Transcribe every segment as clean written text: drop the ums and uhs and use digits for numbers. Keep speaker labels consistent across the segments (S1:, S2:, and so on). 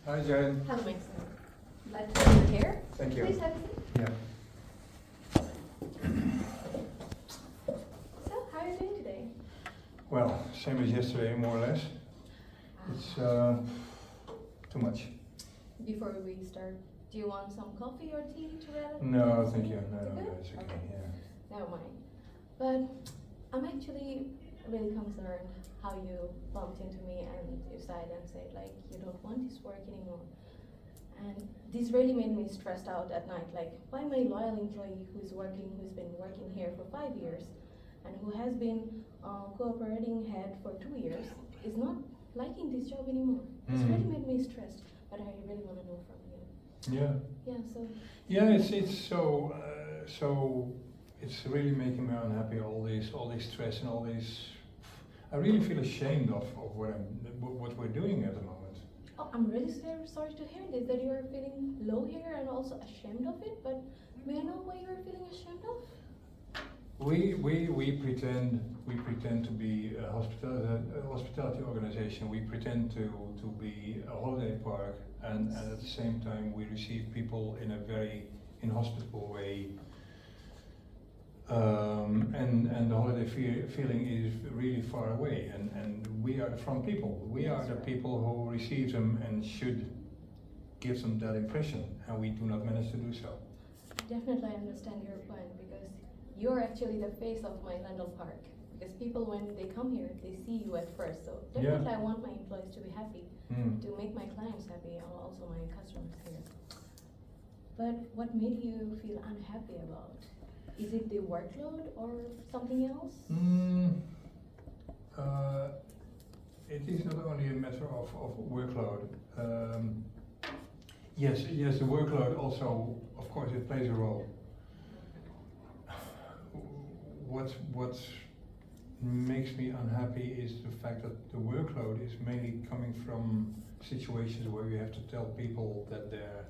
S1: Hi, Jen.
S2: Hello, Maxine. Glad to have you here.
S1: Thank you.
S2: Please have a seat.
S1: Yeah.
S2: So, how are you doing today?
S1: Well, same as yesterday, more or less. It's too much.
S2: Before we start, do you want some coffee or tea to relax?
S1: No, thank you. No,
S2: You
S1: no,
S2: good?
S1: it's okay.
S2: Okay.
S1: Yeah.
S2: Never mind. But I'm actually really concerned how you bumped into me and you sighed and said like you don't want this work anymore. And this really made me stressed out at night. Like, why my loyal employee who's been working here for 5 years, and who has been cooperating head for 2 years, is not liking this job anymore. This really made me stressed. But I really want to know from you.
S1: Yeah.
S2: Yeah. So.
S1: Yeah. It's so it's really making me unhappy. All this stress and all this. I really feel ashamed of what we're doing at the moment.
S2: Oh, I'm really sorry to hear this, that you are feeling low here and also ashamed of it, but may I know why you are feeling ashamed of?
S1: We pretend to be a hospitality organization. We pretend to be a holiday park, and at the same time we receive people in a very inhospitable way. And the holiday feeling is really far away, and we are the front people. We are the people who receive them and should give them that impression, and we do not manage to do so.
S2: Definitely, I understand your point, because you're actually the face of my Lendl Park. Because people, when they come here, they see you at first. So definitely, I want my employees to be happy, to make my clients happy, and also my customers here. But what made you feel unhappy about? Is it the workload or something else?
S1: It is not only a matter of workload. Yes, the workload also, of course, it plays a role. What makes me unhappy is the fact that the workload is mainly coming from situations where we have to tell people that their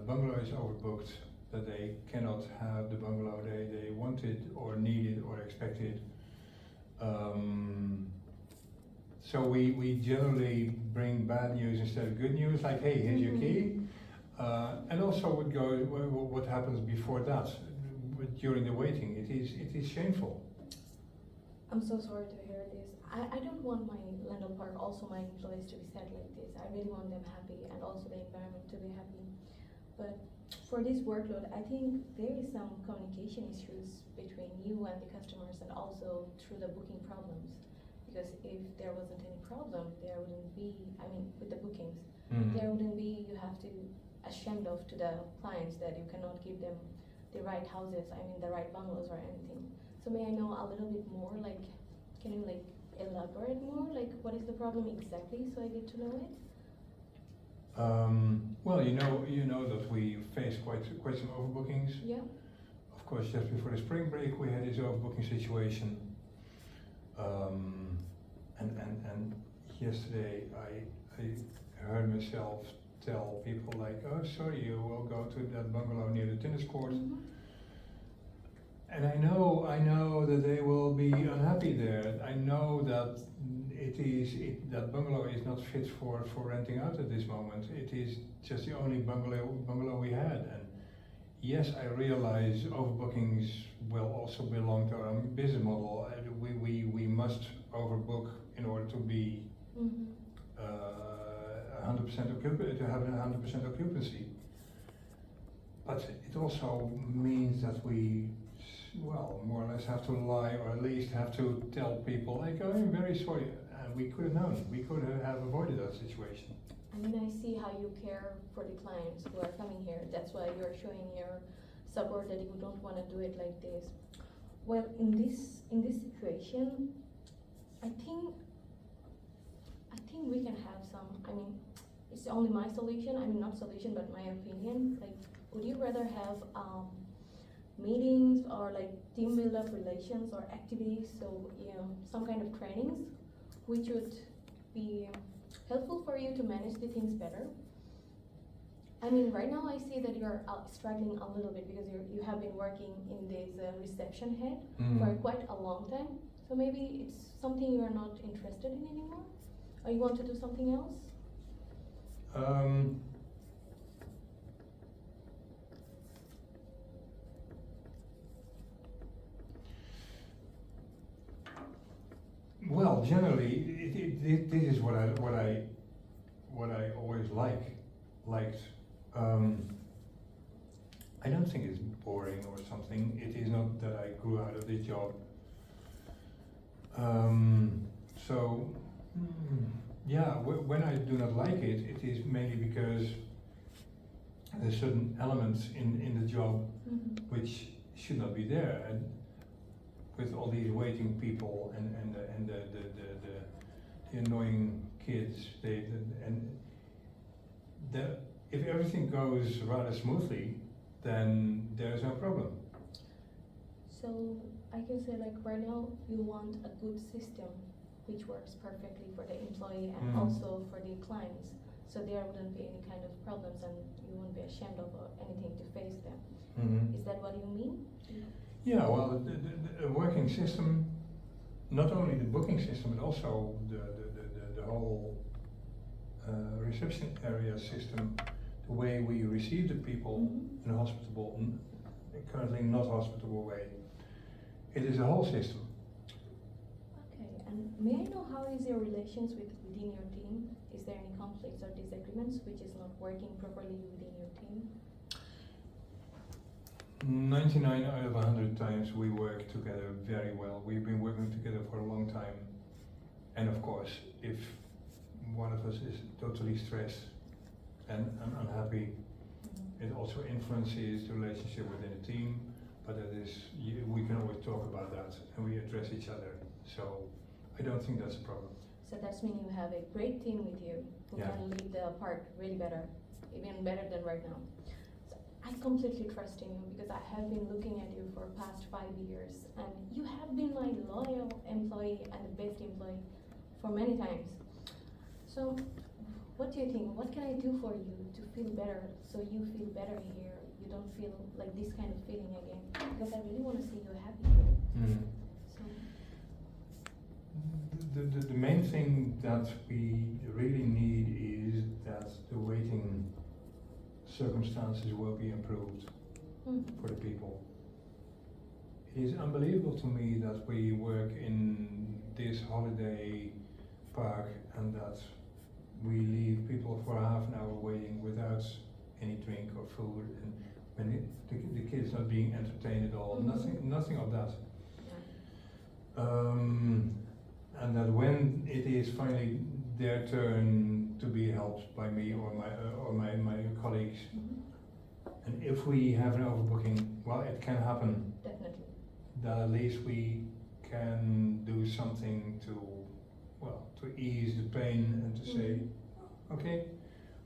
S1: bungalow is overbooked, that they cannot have the bungalow they wanted or needed or expected. So we generally bring bad news instead of good news, like, hey, here's your key. And also what happens before that, during the waiting, it is shameful.
S2: I'm so sorry to hear this. I don't want my Lendl Park, also my employees, to be sad like this. I really want them happy and also the environment to be happy. But for this workload, I think there is some communication issues between you and the customers, and also through the booking problems. Because if there wasn't any problem, there wouldn't be, I mean, with the bookings, there wouldn't be, you have to ashamed of to the clients that you cannot give them the right houses, I mean the right bungalows or anything. So may I know a little bit more, like, can you like elaborate more, like what is the problem exactly, so I get to know it?
S1: Well, you know that we face quite some overbookings.
S2: Yeah.
S1: Of course, just before the spring break, we had this overbooking situation. And yesterday I heard myself tell people like, oh, sorry, you will go to that bungalow near the tennis court. And I know that they will be unhappy there. I know that that bungalow is not fit for renting out at this moment. It is just the only bungalow we had. And yes, I realize overbookings will also belong to our business model. We must overbook in order to be 100% occupancy, to have 100% occupancy. But it also means that we, well, more or less have to lie, or at least have to tell people like, oh, I'm very sorry, we could have known, we could have avoided that situation.
S2: I mean, I see how you care for the clients who are coming here. That's why you're showing your support, that you don't want to do it like this. Well, in this situation, I think we can have some, I mean, it's only my solution, I mean not solution, but my opinion. Like, would you rather have meetings or like team build up relations or activities, so some kind of trainings which would be helpful for you to manage the things better? I mean, right now I see that you're struggling a little bit because you have been working in this reception head for quite a long time. So maybe it's something you are not interested in anymore, or you want to do something else?
S1: Um, well, generally, this is what I always liked. Um, I don't think it's boring or something. It is not that I grew out of this job. So, yeah, when I do not like it, it is mainly because there's certain elements in the job which should not be there. And with all these waiting people and the annoying kids, if everything goes rather smoothly, then there's no problem.
S2: So I can say like right now you want a good system which works perfectly for the employee and also for the clients. So there wouldn't be any kind of problems and you wouldn't be ashamed of anything to face them. Is that what you mean?
S1: Yeah, well, the working system, not only the booking system, but also the whole reception area system, the way we receive the people in a hospitable, currently not hospitable way. It is a whole system.
S2: Okay, and may I know how is your relations within your team? Is there any conflicts or disagreements which is not working properly within your team?
S1: 99 out of 100 times we work together very well. We've been working together for a long time. And of course, if one of us is totally stressed and unhappy, it also influences the relationship within the team. But we can always talk about that and we address each other. So I don't think that's a problem.
S2: So that's meaning you have a great team with you who can lead the part really better, even better than right now. So I completely trust in you because I have been looking at you for past 5 years and you have been my loyal employee and the best employee for many times. So what do you think? What can I do for you to feel better so you feel better here? You don't feel like this kind of feeling again because I really want to see you happy here. So.
S1: The main thing that we really need is that the waiting circumstances will be improved for the people. It is unbelievable to me that we work in this holiday park and that we leave people for half an hour waiting without any drink or food, and when the kids not being entertained at all, nothing of that. And that when it is finally their turn to be helped by me or my colleagues, and if we have an overbooking, well, it can happen.
S2: Definitely.
S1: That at least we can do something to ease the pain and to say, okay,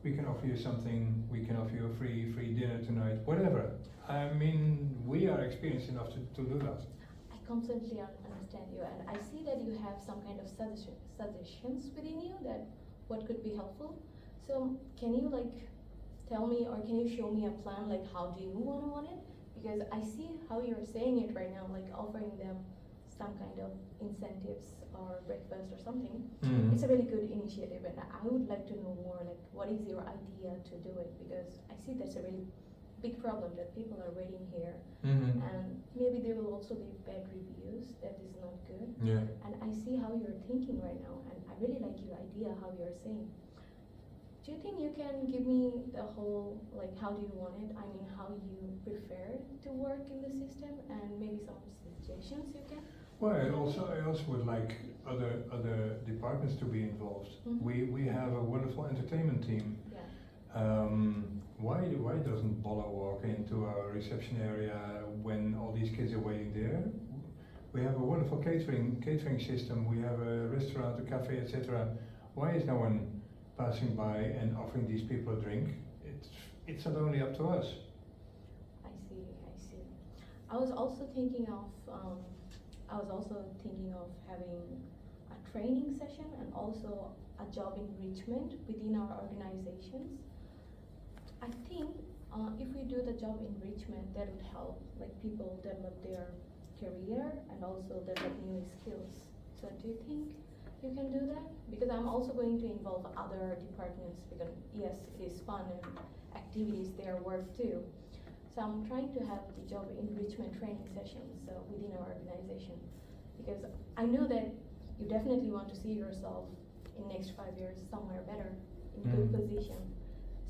S1: we can offer you something, we can offer you a free dinner tonight, whatever. I mean, we are experienced enough to do that.
S2: I completely understand you, and I see that you have some kind of suggestions within you that what could be helpful. So can you tell me or can you show me a plan, like how do you want it? Because I see how you're saying it right now, like offering them some kind of incentives or breakfast or something. It's a really good initiative and I would like to know more, like what is your idea to do it, because I see that's a really big problem that people are waiting here and maybe there will also be bad reviews. That is not good. And I see how you're thinking right now and I really like your idea how you're saying. Do you think you can give me the whole, like how do you want it? I mean, how you prefer to work in the system and maybe some suggestions you can?
S1: Well, I also would like other departments to be involved. We have a wonderful entertainment team. Why doesn't Bolla walk into our reception area when all these kids are waiting there? We have a wonderful catering system. We have a restaurant, a cafe, etc. Why is no one passing by and offering these people a drink? It's not only up to us.
S2: I see. I was also thinking of having a training session and also a job enrichment within our organizations. I think if we do the job enrichment, that would help people develop their career and also develop new skills. So do you think you can do that, because I'm also going to involve other departments, because yes, it is fun and activities, their work too. So I'm trying to have the job enrichment training sessions within our organization, because I know that you definitely want to see yourself in next 5 years somewhere better, in good position.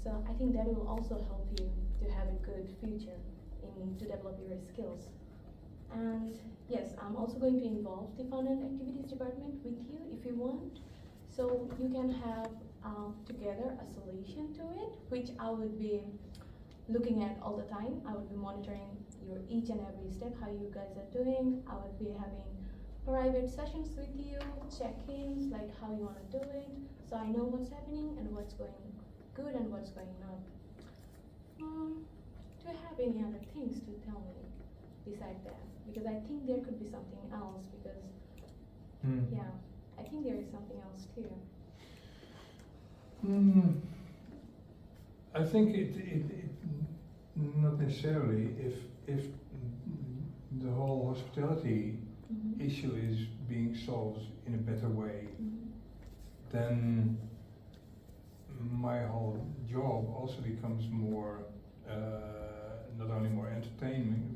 S2: So I think that will also help you to have a good future in to develop your skills. And yes, I'm also going to involve the fun and activities department with you if you want. So you can have together a solution to it, which I would be looking at all the time. I would be monitoring your each and every step, how you guys are doing. I would be having private sessions with you, check-ins, like how you want to do it, so I know what's happening and what's going good and what's going not. Do you have any other things to tell me beside that? Because I think there could be something else, because yeah, I think there is something else too.
S1: I think it not necessarily. If the whole hospitality issue is being solved in a better way, then my whole job also becomes more, not only more entertaining,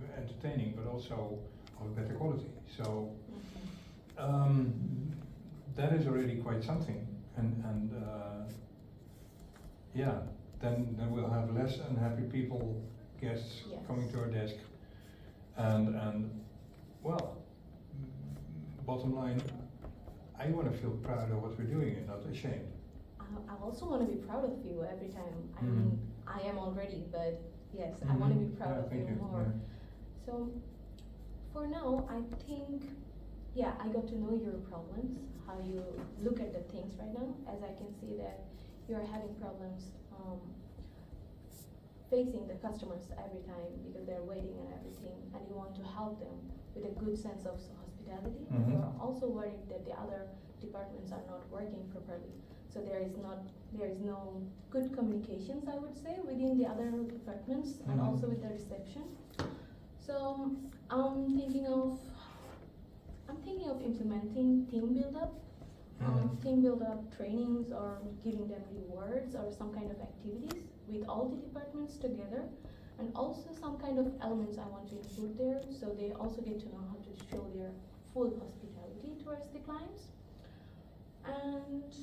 S1: but also of a better quality. So that is already quite something, and yeah, then we'll have less unhappy people, guests
S2: Yes.
S1: coming to our desk, and well, bottom line, I want to feel proud of what we're doing and not ashamed.
S2: I also want to be proud of you every time. I mean, I am already, but yes, I want to be proud of you more.
S1: Yeah.
S2: So for now, I think, yeah, I got to know your problems, how you look at the things right now, as I can see that you're having problems facing the customers every time because they're waiting and everything, and you want to help them with a good sense of hospitality. You're also worried that the other departments are not working properly. So there is no good communications, I would say, within the other departments and also with the reception. So I'm thinking of implementing team build-up trainings, or giving them rewards or some kind of activities with all the departments together, and also some kind of elements I want to include there, so they also get to know how to show their full hospitality towards the clients. And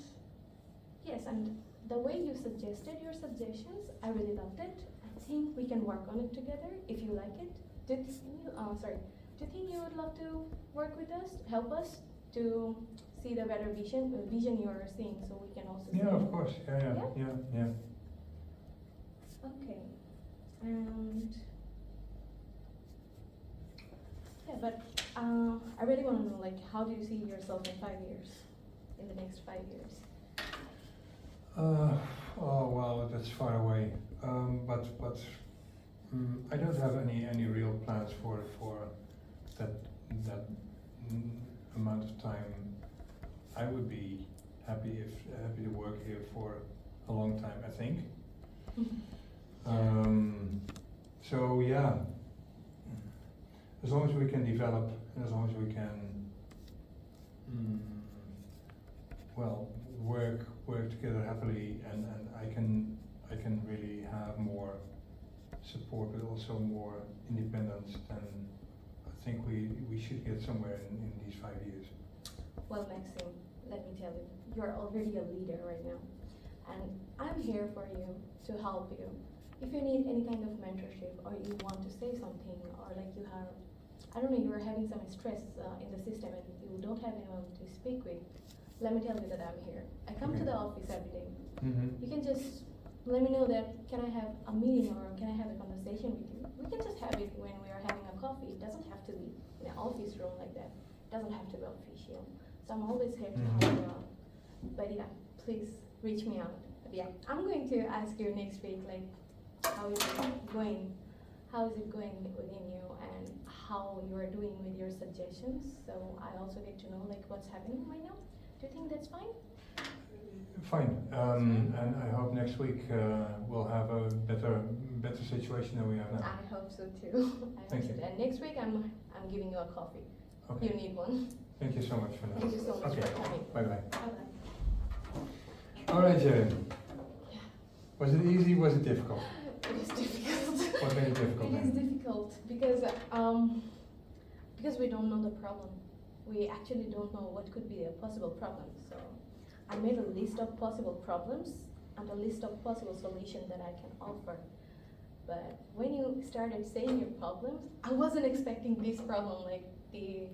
S2: yes, and the way you suggested your suggestions, I really loved it. I think we can work on it together if you like it. Do you think you would love to work with us, help us to see the better vision you're seeing, so we can also see
S1: Yeah,
S2: it?
S1: of course. Yeah.
S2: Okay. And yeah, but I really want to know, like, how do you see yourself in 5 years? In the next 5 years?
S1: Oh well, that's far away. But I don't have any real plans for that amount of time. I would be happy to work here for a long time, I think. So yeah, as long as we can develop, and as long as we can, well, work together happily, and I can really have more support, but also more independence, then I think we should get somewhere in these 5 years.
S2: Well, Maxim, let me tell you, you're already a leader right now, and I'm here for you to help you. If you need any kind of mentorship, or you want to say something, or like you have, I don't know, you're having some stress in the system and you don't have anyone to speak with, let me tell you that I'm here. I come to the office every day. You can just let me know that, can I have a meeting or can I have a conversation with you? We can just have it when we are having a coffee. It doesn't have to be in an office room like that. It doesn't have to be official. So I'm always here to help you out. But yeah, please reach me out. But yeah, I'm going to ask you next week, like, how is it going? How is it going within you, and how you are doing with your suggestions? So I also get to know, like, what's happening right now. Do you think that's fine?
S1: Fine, and I hope next week we'll have a better situation than we have now.
S2: I hope so too.
S1: Thank you.
S2: And next week I'm giving you a coffee.
S1: Okay.
S2: You need one.
S1: Thank you so much for now.
S2: Thank you so much
S1: Okay.
S2: for coming.
S1: Bye bye.
S2: Bye-bye.
S1: All right, Jaren.
S2: Yeah.
S1: Was it easy? Was it difficult?
S2: It is difficult.
S1: What made it difficult
S2: It is
S1: then?
S2: difficult because we don't know the problem. We actually don't know what could be a possible problem. So I made a list of possible problems and a list of possible solutions that I can offer. But when you started saying your problems, I wasn't expecting this problem, like the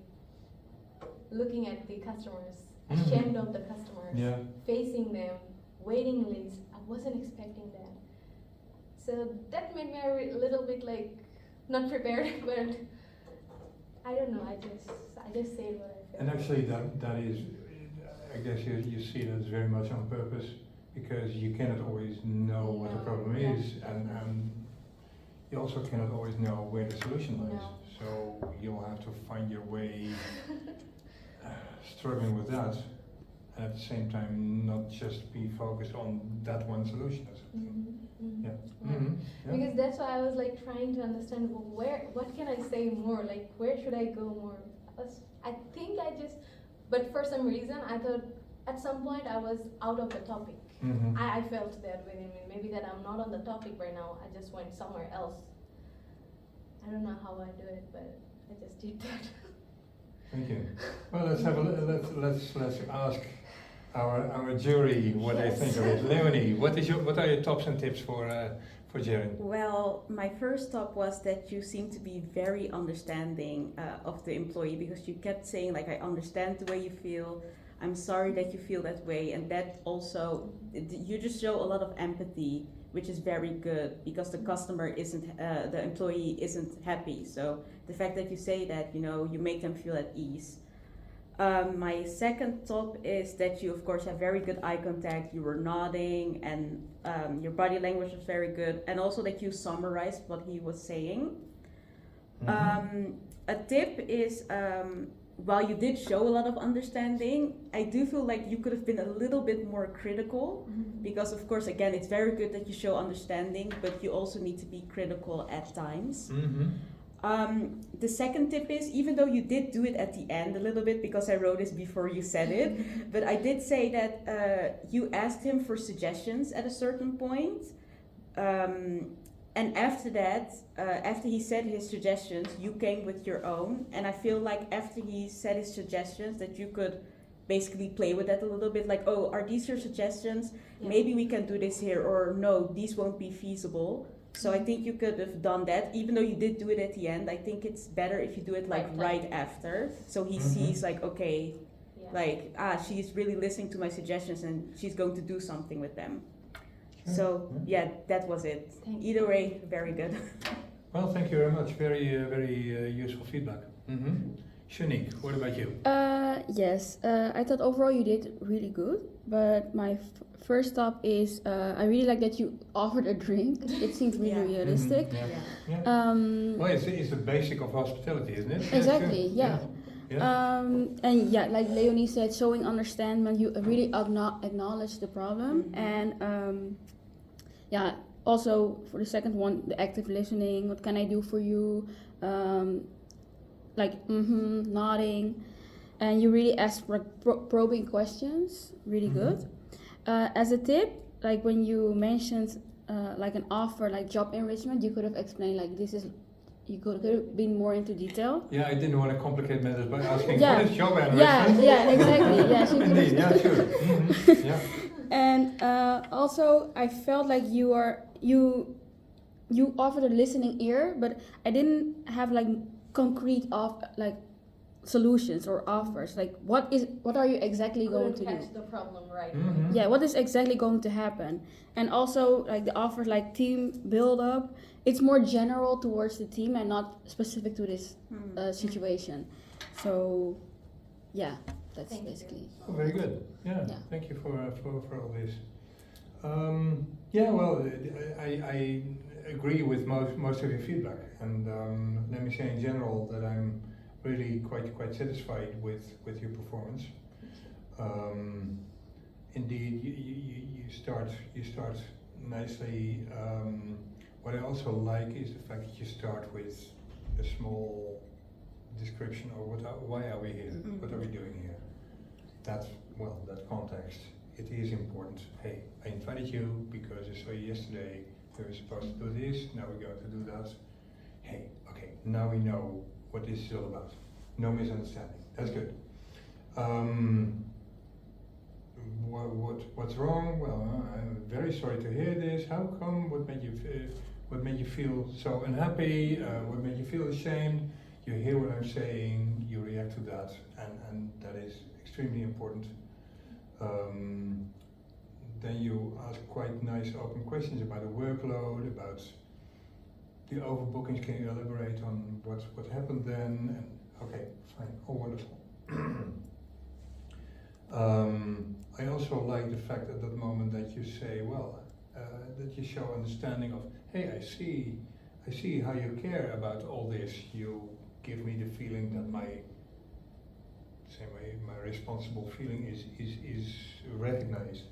S2: looking at the customers,
S1: Mhm.
S2: ashamed of the customers,
S1: Yeah.
S2: facing them, waiting lists. I wasn't expecting that. So that made me a little bit like not prepared, but I don't know. I just say what I feel.
S1: And actually, that is, I guess you see that it's very much on purpose because you cannot always know what the
S2: No,
S1: problem
S2: yeah.
S1: is, and you also cannot always know where the solution lies.
S2: No.
S1: So you'll have to find your way, struggling with that, and at the same time not just be focused on that one solution or something.
S2: Mhm, mhm.
S1: Yeah.
S2: Yeah.
S1: Mhm. Yeah.
S2: Because that's why I was like trying to understand, well, what can I say more? Like, where should I go more? I think but for some reason, I thought at some point I was out of the topic.
S1: Mhm.
S2: I felt that within me. Maybe that I'm not on the topic right now. I just went somewhere else. I don't know how I do it, but I just did that.
S1: Thank you. Well, let's have a let's ask our jury what they
S2: Yes.
S1: think of it. Leonie, what are your tops and tips for Jaren?
S3: Well, my first thought was that you seem to be very understanding of the employee because you kept saying like, I understand the way you feel. I'm sorry that you feel that way, and that also you just show a lot of empathy, which is very good because the customer isn't, the employee isn't happy. So the fact that you say that, you make them feel at ease. My second top is that you, of course, have very good eye contact. You were nodding, and your body language was very good, and also that you summarized what he was saying. A tip is, while you did show a lot of understanding, I do feel like you could have been a little bit more critical, because, of course, again, it's very good that you show understanding, but you also need to be critical at times.
S1: Mm-hmm.
S3: The second tip is, even though you did do it at the end a little bit, because I wrote this before you said it, but I did say that you asked him for suggestions at a certain point. And after that, after he said his suggestions, you came with your own. And I feel like after he said his suggestions, that you could basically play with that a little bit. Like, oh, are these your suggestions?
S2: Yeah.
S3: Maybe we can do this here. Or no, these won't be feasible. So I think you could have done that, even though you did do it at the end. I think it's better if you do it like right after, so he sees like, okay,
S2: Yeah.
S3: like she's really listening to my suggestions and she's going to do something with them.
S1: Sure.
S3: So yeah, that was it.
S2: Thank
S3: Either way, very good.
S1: Well, thank you very much. Very useful feedback. Mm-hmm. Shanique, what about you?
S4: Yes, I thought overall you did really good, but my first stop is I really like that you offered a drink. It seemed really
S3: Yeah.
S4: realistic.
S1: Mhm. Yeah.
S3: Yeah.
S1: Yeah. Well, it's the basic of hospitality, isn't it?
S4: Exactly,
S1: Yeah.
S4: yeah.
S1: Yeah.
S4: And yeah, like Leonie said, showing understanding, you really acknowledge the problem.
S3: Mhm.
S4: And yeah, also for the second one, the active listening. What can I do for you? Like nodding, and you really ask probing questions. Really
S1: Mhm.
S4: good. As a tip, like when you mentioned like an offer, like job enrichment, you could have explained like this is. You could have been more into detail.
S1: Yeah, I didn't want to complicate matters by asking
S4: Yeah.
S1: what is job
S4: Yeah,
S1: enrichment.
S4: yeah, exactly. Yeah, she could
S1: Indeed,
S4: have-
S1: yeah, sure. Mm-hmm. Yeah.
S4: And also, I felt like you offered a listening ear, but I didn't have like concrete solutions or offers. Like what are you exactly going to
S2: Couldn't
S4: do?
S2: catch the problem right.
S1: Mhm.
S4: Yeah, what is exactly going to happen? And also like the offers like team build up, it's more general towards the team and not specific to this situation. So yeah, that's
S2: Thank you.
S4: basically.
S1: Oh, very good. Yeah.
S4: Yeah.
S1: Thank you for all this. Yeah. Well, I agree with most of your feedback, and let me say in general that I'm really quite satisfied with your performance. Indeed, you start nicely. What I also like is the fact that you start with a small description or why are we here?
S3: Mhm.
S1: What are we doing here? That context, it is important. Hey, I invited you because I saw you yesterday. We were supposed to do this. Now we're going to do that. Hey, okay. Now we know what this is all about. No misunderstanding. That's good. What's wrong? Well, I'm very sorry to hear this. How come? What made you feel so unhappy? What made you feel ashamed? You hear what I'm saying. You react to that, and that is extremely important. Then you ask quite nice open questions about the workload, about the overbookings. Can you elaborate on what happened then? And okay, fine, all wonderful. I also like the fact at that moment that you say, well, that you show understanding of, hey, I see how you care about all this. You give me the feeling that my responsible feeling is recognized.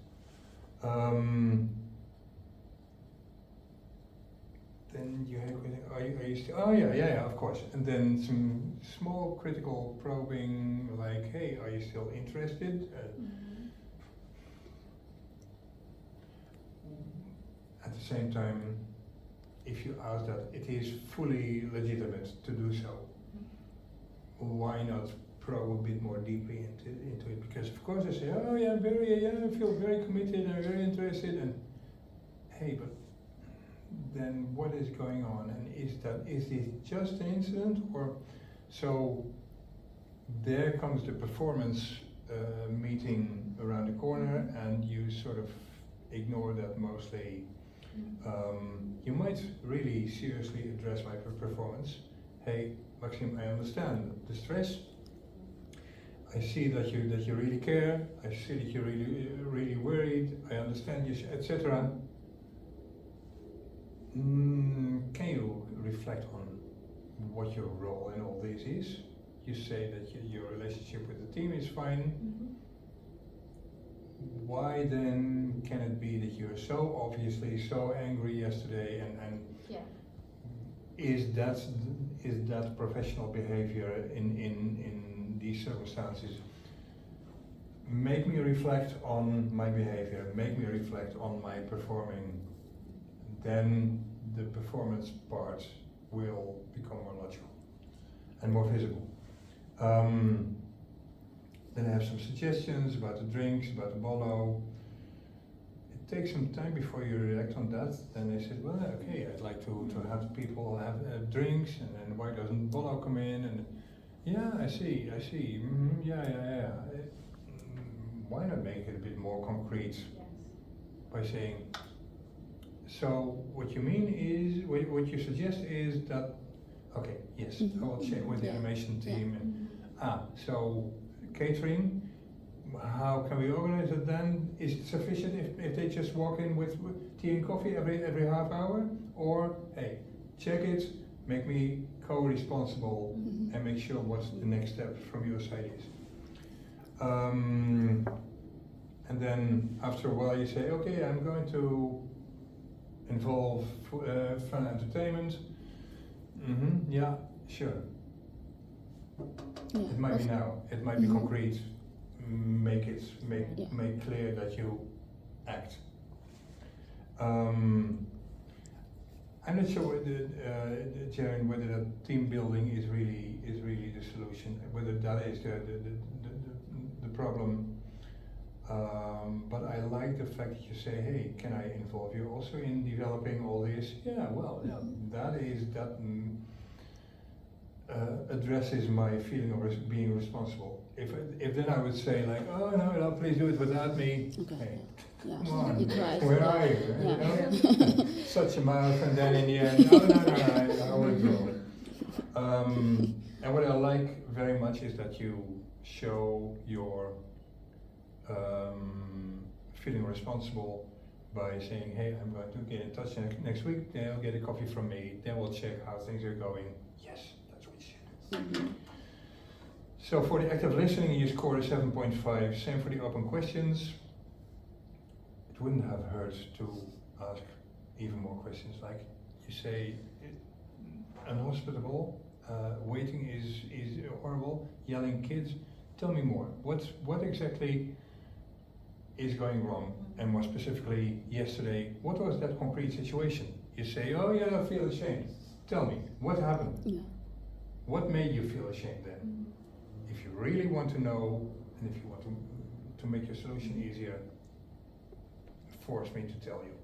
S1: Then you have, are you still, oh yeah, of course. And then some small critical probing, like, hey, are you still interested? At the same time, if you ask that it is fully legitimate to do so, why not probe a bit more deeply into it? Because of course I say, oh yeah, I feel very committed, I'm very interested, and hey, but then what is going on? And is this just an incident, or so? There comes the performance meeting around the corner, and you sort of ignore that mostly. You might really seriously address my performance. Hey, Maxime, I understand the stress. I see that you really care. I see that you're really worried. I understand you, etc. Can you reflect on what your role in all this is? You say that your relationship with the team is fine. Why then can it be that you're so obviously so angry yesterday, and
S2: Yeah.
S1: is that professional behavior in these circumstances? Make me reflect on my behavior, make me reflect on my performing, then the performance part will become more logical and more visible. Then I have some suggestions about the drinks, about the bolo. It takes some time before you react on that. Then they said, well, okay, I'd like to have people have drinks, and then why doesn't bolo come in? And yeah, I see. Yeah. Why not make it a bit more concrete by saying, so what you mean is, what you suggest is that, okay, yes, I will check with the animation team. And, so catering, how can we organize it then? Is it sufficient if they just walk in with tea and coffee every half hour? Or, hey, check it, make me co-responsible and make sure what the next step from your side is. And then after a while you say, okay, I'm going to involve fun entertainment. Yeah, sure.
S4: Yeah,
S1: It might be now. It might be concrete. Make clear that you act. I'm not sure whether, Jaren, whether that team building is really the solution. Whether that is the problem. But I like the fact that you say, hey, can I involve you also in developing all this? Yeah, well, yeah, that addresses my feeling of being responsible. If then I would say like, oh no, please do it without me.
S4: Okay.
S1: Hey,
S4: Yeah.
S1: come on,
S4: You tried.
S1: where are you?
S4: Yeah.
S1: You know? Such a mouth, and then in the end, no, I will go. And what I like very much is that you show your feeling responsible by saying, hey, I'm going to get in touch next week, they'll get a coffee from me, then we'll check how things are going. Yes, that's what you should do. So for the active listening, you scored a 7.5. Same for the open questions. It wouldn't have hurt to ask even more questions, like you say, unhospitable, waiting is horrible. Yelling kids. Tell me more. What exactly is going wrong? And more specifically, yesterday, what was that concrete situation? You say, oh yeah, I feel ashamed. Tell me, what happened?
S4: Yeah.
S1: What made you feel ashamed then? If you really want to know, and if you want to make your solution easier, force me to tell you.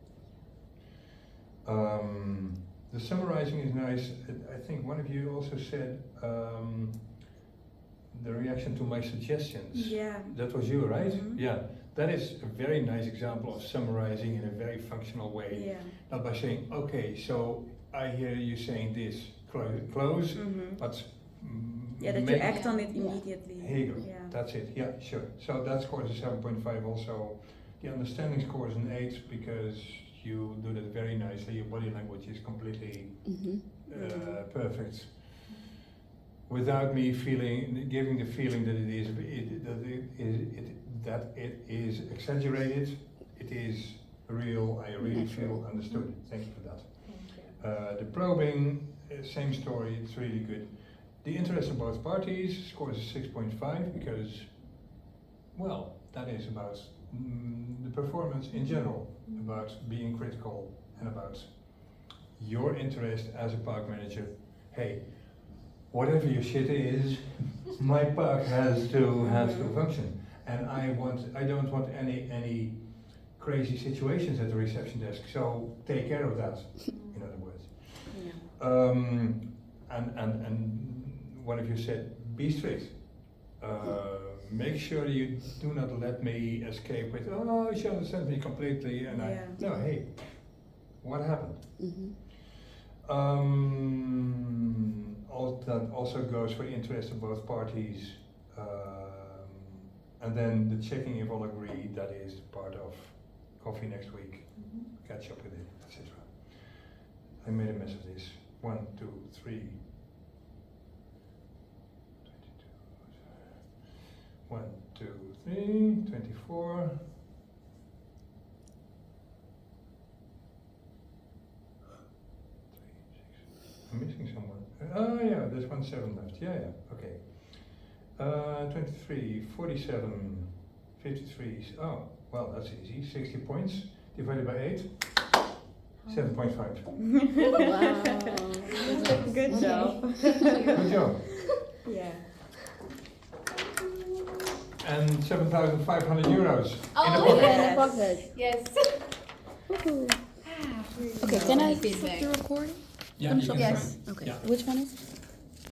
S1: The summarizing is nice. I think one of you also said the reaction to my suggestions.
S3: Yeah.
S1: That was you, right?
S3: Mhm.
S1: Yeah. That is a very nice example of summarizing in a very functional way.
S3: Yeah.
S1: Not by saying, okay, so I hear you saying this, close,
S3: Mhm.
S1: but
S3: Yeah, that you
S1: make-
S3: act on it
S2: Yeah.
S3: immediately.
S1: Here you go.
S3: Yeah.
S1: That's it. Yeah, sure. So that scores a 7.5 also. The understanding score is an 8 because you do that very nicely. Your body language is completely
S4: Mm-hmm.
S1: perfect. Without me giving the feeling that it is exaggerated, it is real. I really
S4: Natural.
S1: feel understood. Thank you for that.
S2: Thank you.
S1: The probing, same story, it's really good. The interest of both parties scores a 6.5 because, well, that is about the performance in general, about being critical and about your interest as a park manager. Hey, whatever your shit is, my park has to function, and I don't want any crazy situations at the reception desk. So take care of that. In other words.
S3: Yeah.
S1: And one of you said, be strict. Make sure you do not let me escape with, oh, she understands me completely, and
S3: Yeah.
S1: no, hey, what happened?
S4: Mm-hmm.
S1: All that also goes for the interest of both parties, and then the checking if all agree, that is part of coffee next week. Catch up with it, etc. I made a mess of this. 1, 2, 3. 1, 2, 3, 24. I'm missing someone. Oh yeah, there's 1 7 left. Yeah, okay. 23, 47, 53. Oh, well, that's easy. 60 points divided by 8. 7.5.
S4: Wow.
S3: Good job.
S1: Good job.
S3: Yeah.
S1: And 7,500 euros in the
S2: Oh,
S1: pocket.
S4: Yeah, pocket.
S2: Yes.
S4: Woohoo. Okay, can I
S2: Feedback.
S4: stop the recording?
S1: Yeah,
S4: I'm
S1: you
S4: sorry.
S1: can
S2: Yes.
S1: try.
S4: Okay.
S1: Yeah.
S4: Which one is it?